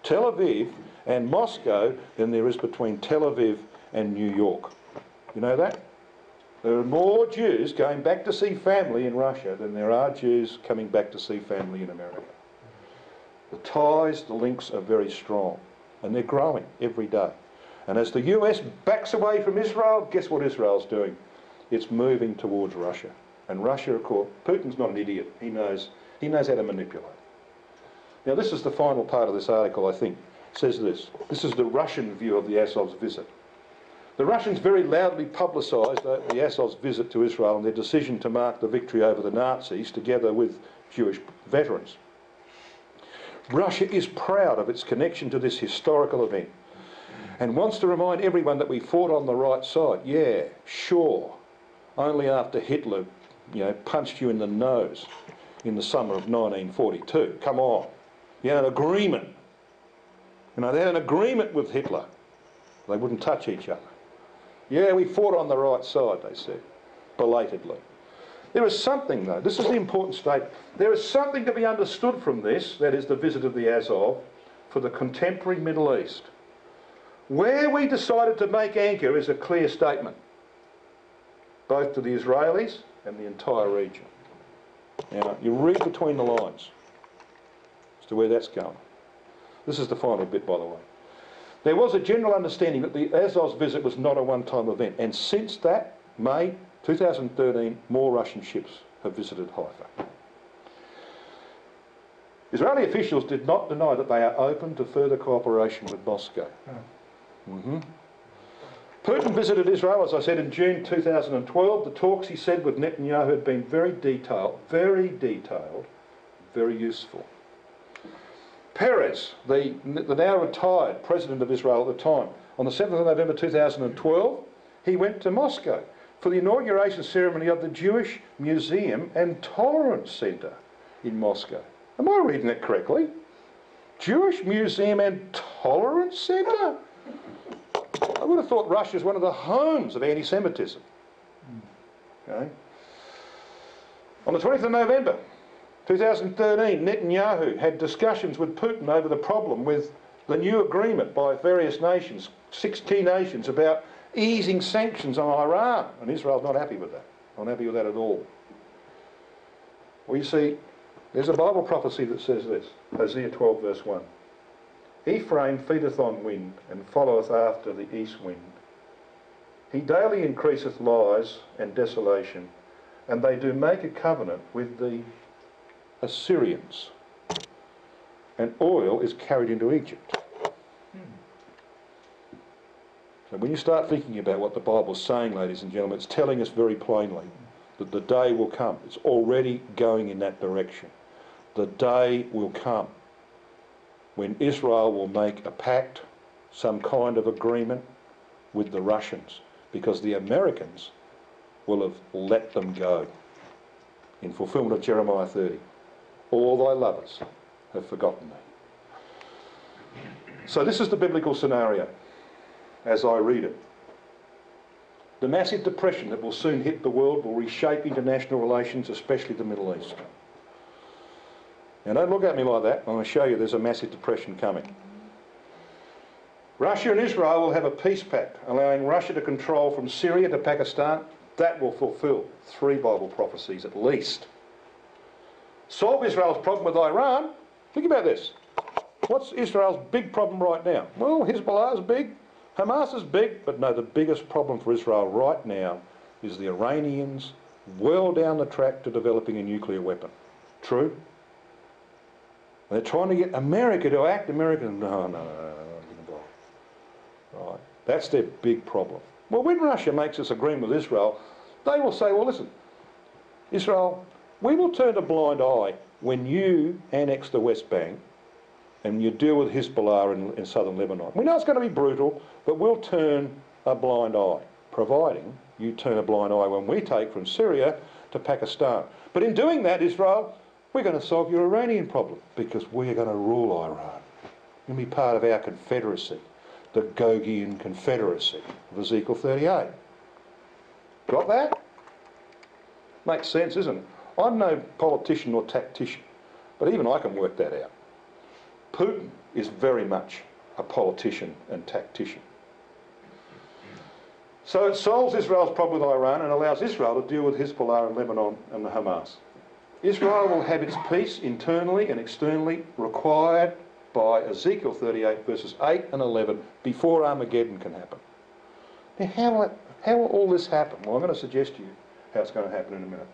Tel Aviv and Moscow than there is between Tel Aviv and New York. You know that? There are more Jews going back to see family in Russia than there are Jews coming back to see family in America. The ties, the links are very strong, and they're growing every day. And as the US backs away from Israel, guess what Israel's doing? It's moving towards Russia. And Russia, of course, Putin's not an idiot. He knows how to manipulate. Now, this is the final part of this article, I think. It says this. This is the Russian view of the Azov's visit. The Russians very loudly publicised the Azov's visit to Israel and their decision to mark the victory over the Nazis together with Jewish veterans. Russia is proud of its connection to this historical event and wants to remind everyone that we fought on the right side. Yeah, sure. Only after Hitler, punched you in the nose in the summer of 1942. Come on. You had an agreement. They had an agreement with Hitler. They wouldn't touch each other. Yeah, we fought on the right side, they said, belatedly. There is something, though, this is the important statement, there is something to be understood from this, that is the visit of the Azov, for the contemporary Middle East. Where we decided to make anchor is a clear statement, both to the Israelis and the entire region. Now, you read between the lines as to where that's going. This is the final bit, by the way. There was a general understanding that the Azov's visit was not a one-time event, and since that, May 2013, more Russian ships have visited Haifa. Israeli officials did not deny that they are open to further cooperation with Moscow. Putin visited Israel, as I said, in June 2012. The talks, he said, with Netanyahu had been very detailed, very useful. Peres, the now retired president of Israel at the time, on the 7th of November 2012, he went to Moscow for the inauguration ceremony of the Jewish Museum and Tolerance Centre in Moscow. Am I reading that correctly? Jewish Museum and Tolerance Centre? I would have thought Russia is one of the homes of anti-Semitism. Okay. On the 20th of November 2013, Netanyahu had discussions with Putin over the problem with the new agreement by various nations, 6 key nations, about easing sanctions on Iran. And Israel's not happy with that. Not happy with that at all. Well, you see, there's a Bible prophecy that says this, Hosea 12 verse 1. Ephraim feedeth on wind, and followeth after the east wind. He daily increaseth lies and desolation, and they do make a covenant with the Assyrians, and oil is carried into Egypt. So when you start thinking about what the Bible's saying, ladies and gentlemen, it's telling us very plainly that the day will come. It's already going in that direction. The day will come when Israel will make a pact, some kind of agreement with the Russians, because the Americans will have let them go in fulfilment of Jeremiah 30. All thy lovers have forgotten me. So this is the biblical scenario as I read it. The massive depression that will soon hit the world will reshape international relations, especially the Middle East. Now don't look at me like that. I'm going to show you there's a massive depression coming. Russia and Israel will have a peace pact, allowing Russia to control from Syria to Pakistan. That will fulfil 3 Bible prophecies at least. Solve Israel's problem with Iran. Think about this. What's Israel's big problem right now? Well, Hezbollah is big, Hamas is big, but no, the biggest problem for Israel right now is the Iranians well down the track to developing a nuclear weapon. True? They're trying to get America to act. America, no. Right. That's their big problem. Well, when Russia makes this agreement with Israel, they will say, well, listen, Israel, we will turn a blind eye when you annex the West Bank and you deal with Hezbollah in southern Lebanon. We know it's going to be brutal, but we'll turn a blind eye, providing you turn a blind eye when we take from Syria to Pakistan. But in doing that, Israel, we're going to solve your Iranian problem because we're going to rule Iran. We're going to be part of our confederacy, the Gogian Confederacy of Ezekiel 38. Got that? Makes sense, isn't it? I'm no politician or tactician, but even I can work that out. Putin is very much a politician and tactician. So it solves Israel's problem with Iran and allows Israel to deal with Hezbollah and Lebanon and the Hamas. Israel will have its peace internally and externally required by Ezekiel 38 verses 8 and 11 before Armageddon can happen. Now how will all this happen? Well, I'm going to suggest to you how it's going to happen in a minute.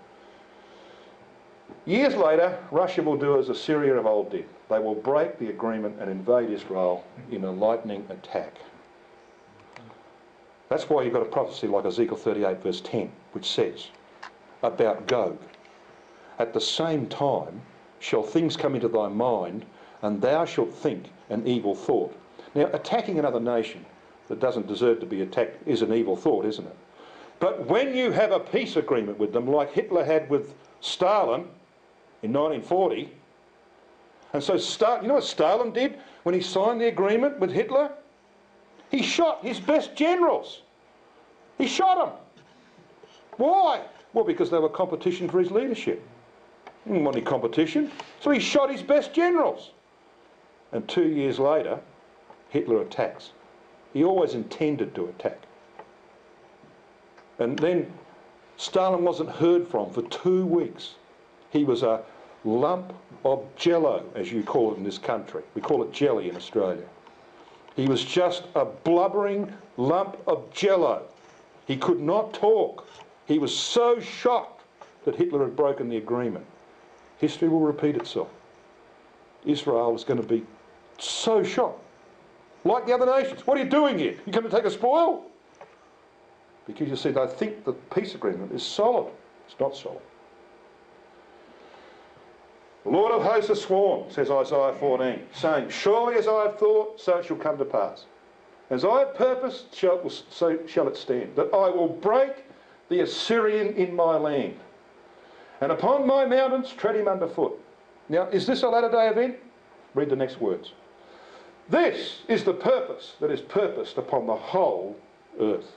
Years later, Russia will do as Assyria of old did. They will break the agreement and invade Israel in a lightning attack. That's why you've got a prophecy like Ezekiel 38 verse 10, which says about Gog, at the same time shall things come into thy mind, and thou shalt think an evil thought. Now, attacking another nation that doesn't deserve to be attacked is an evil thought, isn't it? But when you have a peace agreement with them, like Hitler had with Stalin in 1940, and so you know what Stalin did when he signed the agreement with Hitler? He shot his best generals. He shot them. Why? Well, because they were competition for his leadership. He didn't want any competition, so he shot his best generals. And 2 years later, Hitler attacks. He always intended to attack. And then Stalin wasn't heard from for 2 weeks. He was a lump of jello, as you call it in this country. We call it jelly in Australia. He was just a blubbering lump of jello. He could not talk. He was so shocked that Hitler had broken the agreement. History will repeat itself. Israel is going to be so shocked. Like the other nations. What are you doing here? You going to take a spoil? Because you see, they think the peace agreement is solid. It's not solid. The Lord of hosts has sworn, says Isaiah 14, saying, surely as I have thought, so it shall come to pass. As I have purposed, so shall it stand, that I will break the Assyrian in my land, and upon my mountains tread him underfoot. Now, is this a latter-day event? Read the next words. This is the purpose that is purposed upon the whole earth.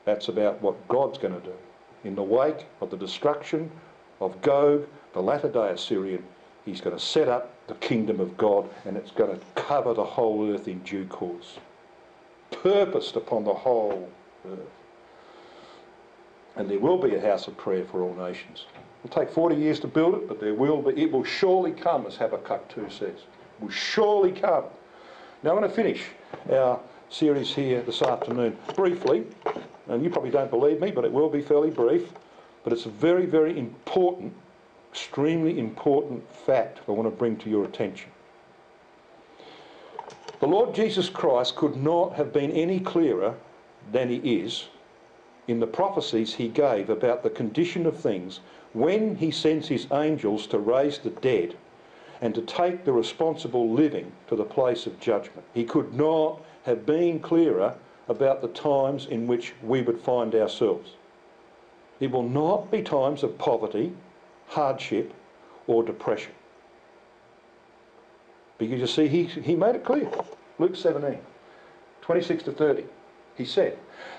That's about what God's going to do. In the wake of the destruction of Gog, the latter-day Assyrian, he's going to set up the kingdom of God, and it's going to cover the whole earth in due course. Purposed upon the whole earth. And there will be a house of prayer for all nations. It'll take 40 years to build it, but there will be. It will surely come, as Habakkuk 2 says. It will surely come. Now I'm going to finish our series here this afternoon briefly, and you probably don't believe me, but it will be fairly brief, but it's a very, very important, extremely important fact I want to bring to your attention. The Lord Jesus Christ could not have been any clearer than he is in the prophecies he gave about the condition of things when he sends his angels to raise the dead and to take the responsible living to the place of judgment. He could not have been clearer about the times in which we would find ourselves. It will not be times of poverty, hardship or depression. Because you see, he made it clear. Luke 17, 26 to 30. He said,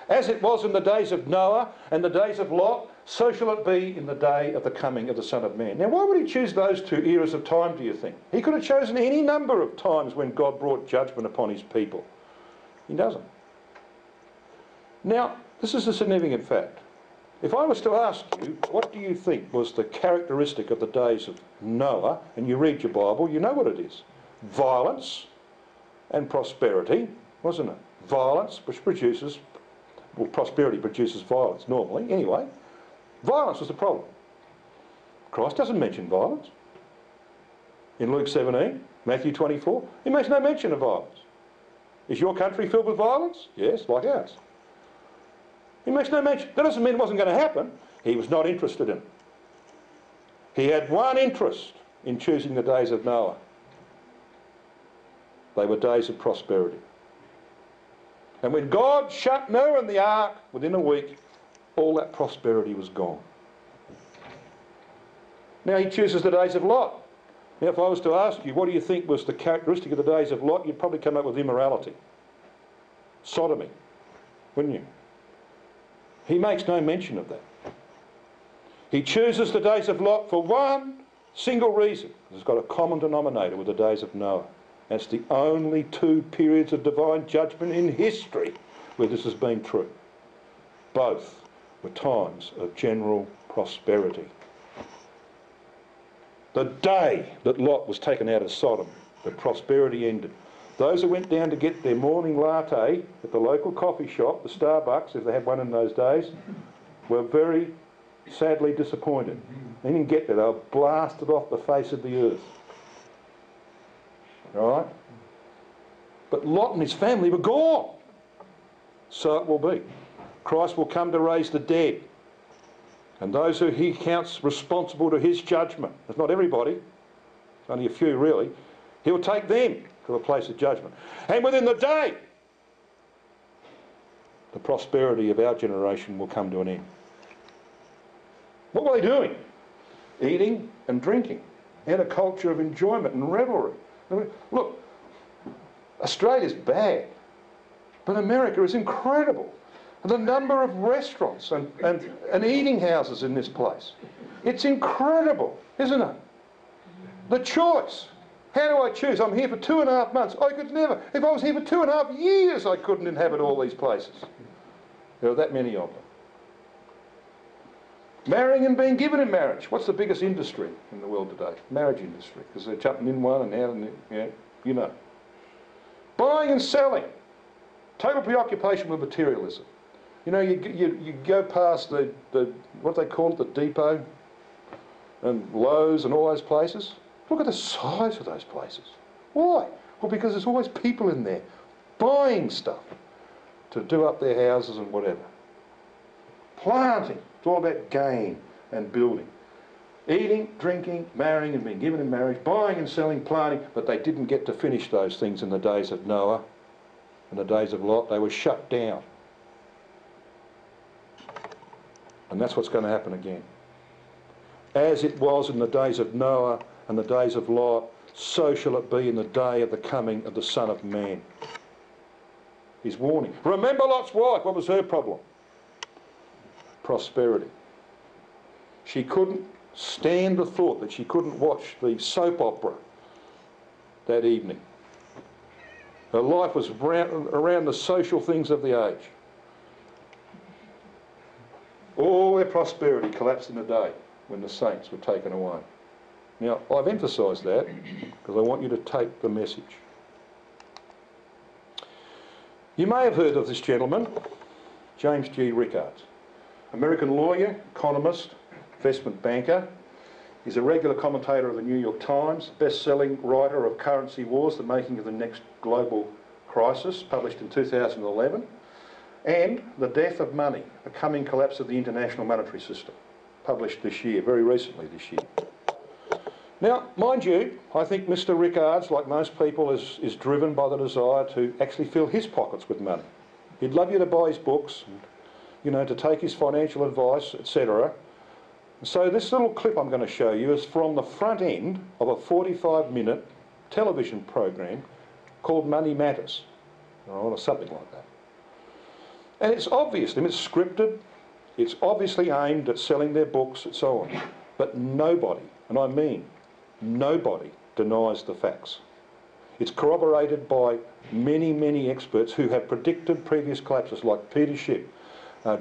as it was in the days of Noah and the days of Lot, so shall it be in the day of the coming of the Son of Man. Now, why would he choose those 2 eras of time, do you think? He could have chosen any number of times when God brought judgment upon his people. He doesn't. Now, this is a significant fact. If I was to ask you, what do you think was the characteristic of the days of Noah, and you read your Bible, you know what it is. Violence and prosperity, wasn't it? Violence, which produces, well, prosperity produces violence normally, anyway. Violence was the problem. Christ doesn't mention violence. In Luke 17, Matthew 24, he makes no mention of violence. Is your country filled with violence? Yes, like ours. He makes no mention. That doesn't mean it wasn't going to happen. He was not interested in it. He had one interest in choosing the days of Noah. They were days of prosperity. And when God shut Noah in the ark, within a week, all that prosperity was gone. Now he chooses the days of Lot. Now if I was to ask you, what do you think was the characteristic of the days of Lot, you'd probably come up with immorality. Sodomy, wouldn't you? He makes no mention of that. He chooses the days of Lot for one single reason. It's got a common denominator with the days of Noah. That's the only 2 periods of divine judgment in history where this has been true. Both were times of general prosperity. The day that Lot was taken out of Sodom, the prosperity ended. Those who went down to get their morning latte at the local coffee shop, the Starbucks, if they had one in those days, were very sadly disappointed. They didn't get there. They were blasted off the face of the earth. All right? But Lot and his family were gone. So it will be. Christ will come to raise the dead. And those who he counts responsible to his judgment, it's not everybody, it's only a few really, he'll take them to a place of judgment. And within the day, the prosperity of our generation will come to an end. What were they doing? Eating and drinking. They had a culture of enjoyment and revelry. Look, Australia's bad, but America is incredible. the number of restaurants and eating houses in this place. It's incredible, isn't it? The choice. How do I choose? I'm here for 2.5 months. I could never. If I was here for 2.5 years, I couldn't inhabit all these places. There are that many of them. Marrying and being given in marriage. What's the biggest industry in the world today? Marriage industry. Because they're jumping in one and out and yeah, you know. Buying and selling. Total preoccupation with materialism. You know, you go past the what they call it, the depot and Lowe's and all those places. Look at the size of those places. Why? Well, because there's always people in there buying stuff to do up their houses and whatever. Planting. It's all about gain and building. Eating, drinking, marrying and being given in marriage, buying and selling, planting, but they didn't get to finish those things in the days of Noah and the days of Lot. They were shut down. And that's what's going to happen again. As it was in the days of Noah and the days of Lot, so shall it be in the day of the coming of the Son of Man. He's warning. Remember Lot's wife. What was her problem? Prosperity. She couldn't stand the thought that she couldn't watch the soap opera that evening. Her life was around the social things of the age. All their prosperity collapsed in a day when the saints were taken away. Now, I've emphasised that because I want you to take the message. You may have heard of this gentleman, James G. Rickards. American lawyer, economist, investment banker. He's a regular commentator of the New York Times, best-selling writer of Currency Wars, the Making of the Next Global Crisis, published in 2011, and The Death of Money, the Coming Collapse of the International Monetary System, published this year, very recently this year. Now, mind you, I think Mr. Rickards, like most people, is driven by the desire to actually fill his pockets with money. He'd love you to buy his books, and, you know, to take his financial advice, etc. So this little clip I'm going to show you is from the front end of a 45-minute television program called Money Matters, or something like that. And it's obvious, it's scripted, it's obviously aimed at selling their books and so on. But nobody, and I mean nobody, denies the facts. It's corroborated by many, many experts who have predicted previous collapses, like Peter Schiff,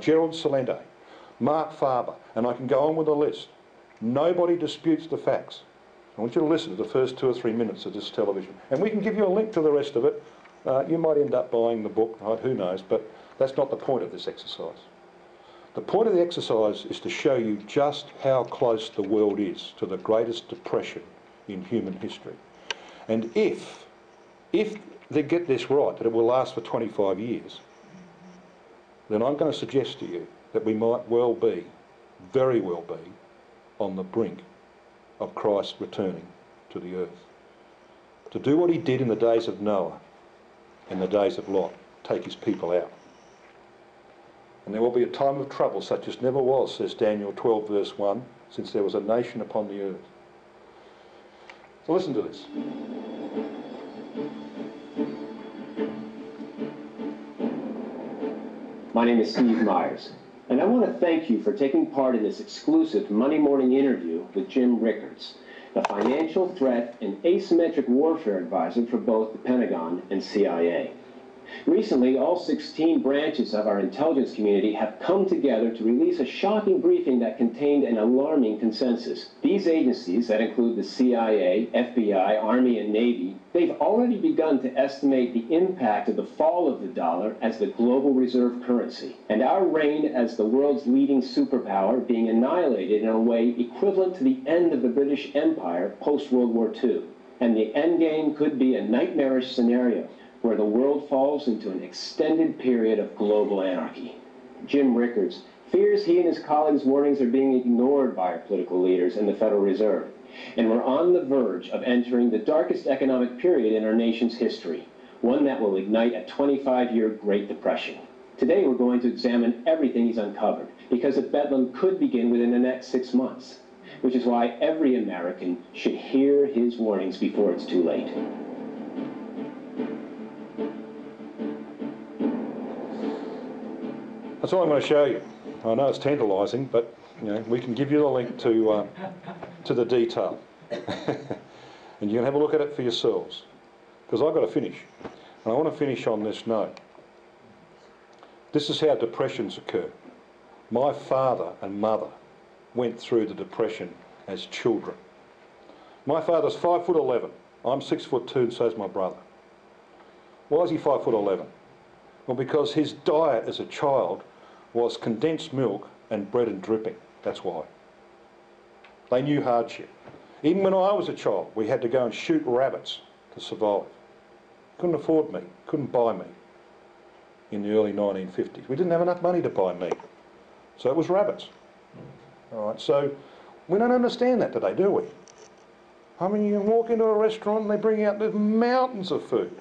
Gerald Celente, Mark Farber, and I can go on with the list. Nobody disputes the facts. I want you to listen to the first 2 or 3 minutes of this television. And we can give you a link to the rest of it. You might end up buying the book, who knows, but that's not the point of this exercise. The point of the exercise is to show you just how close the world is to the greatest depression in human history. And if they get this right, that it will last for 25 years, then I'm going to suggest to you that we might well be, very well be, on the brink of Christ returning to the earth. To do what he did in the days of Noah and the days of Lot, take his people out. And there will be a time of trouble such as never was, says Daniel 12 verse 1, since there was a nation upon the earth. So listen to this. My name is Steve Myers, and I want to thank you for taking part in this exclusive Monday morning interview with Jim Rickards, the financial threat and asymmetric warfare advisor for both the Pentagon and CIA. Recently, all 16 branches of our intelligence community have come together to release a shocking briefing that contained an alarming consensus. These agencies, that include the CIA, FBI, Army, and Navy, they've already begun to estimate the impact of the fall of the dollar as the global reserve currency, and our reign as the world's leading superpower being annihilated in a way equivalent to the end of the British Empire post-World War II. And the endgame could be a nightmarish scenario where the world falls into an extended period of global anarchy. Jim Rickards fears he and his colleagues' warnings are being ignored by our political leaders and the Federal Reserve, and we're on the verge of entering the darkest economic period in our nation's history, one that will ignite a 25-year Great Depression. Today we're going to examine everything he's uncovered, because a bedlam could begin within the next 6 months, which is why every American should hear his warnings before it's too late. all I'm going to show you. I know it's tantalising, but we can give you the link to the detail. And you can have a look at it for yourselves. Because I've got to finish. And I want to finish on this note. This is how depressions occur. My father and mother went through the depression as children. My father's 5'11". I'm 6'2", and so's my brother. Why is he 5'11"? Well, because his diet as a child was condensed milk and bread and dripping. That's why. They knew hardship. Even when I was a child, we had to go and shoot rabbits to survive. Couldn't afford meat, couldn't buy meat in the early 1950s. We didn't have enough money to buy meat. So it was rabbits. All right, so we don't understand that today, do we? I mean, you walk into a restaurant and they bring out the mountains of food.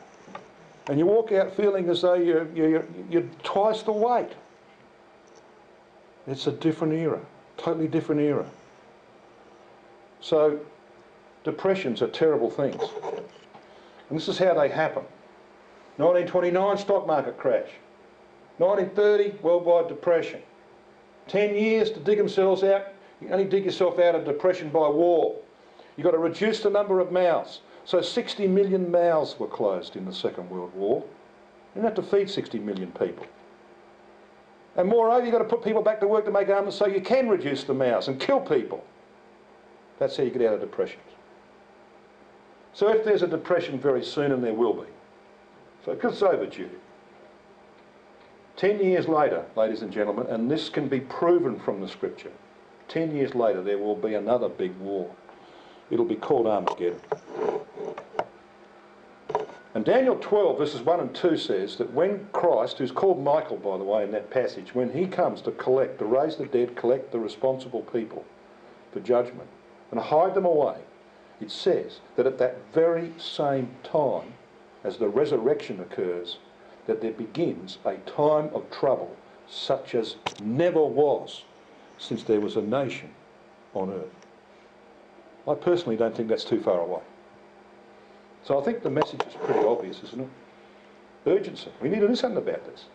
And you walk out feeling as though you're twice the weight. It's a different era, totally different era. So depressions are terrible things. And this is how they happen. 1929, stock market crash. 1930, worldwide depression. 10 years to dig themselves out. You only dig yourself out of depression by war. You've got to reduce the number of mouths. So 60 million mouths were closed in the Second World War. You didn't have to feed 60 million people. And moreover, you've got to put people back to work to make arms so you can reduce the mouths and kill people. That's how you get out of depressions. So if there's a depression very soon, and there will be, so because it's overdue, 10 years later, ladies and gentlemen, and this can be proven from the scripture, 10 years later there will be another big war. It'll be called Armageddon. And Daniel 12 verses 1 and 2 says that when Christ, who's called Michael by the way in that passage, when he comes to raise the dead, collect the responsible people for judgment and hide them away, it says that at that very same time as the resurrection occurs, that there begins a time of trouble such as never was since there was a nation on earth. I personally don't think that's too far away. So I think the message is pretty obvious, isn't it? Urgency. We need to do something about this.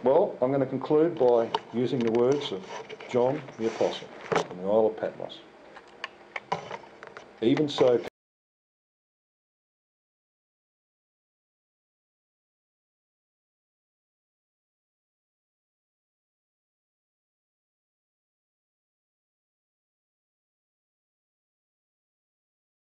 Well, I'm going to conclude by using the words of John the Apostle from the Isle of Patmos. Even so,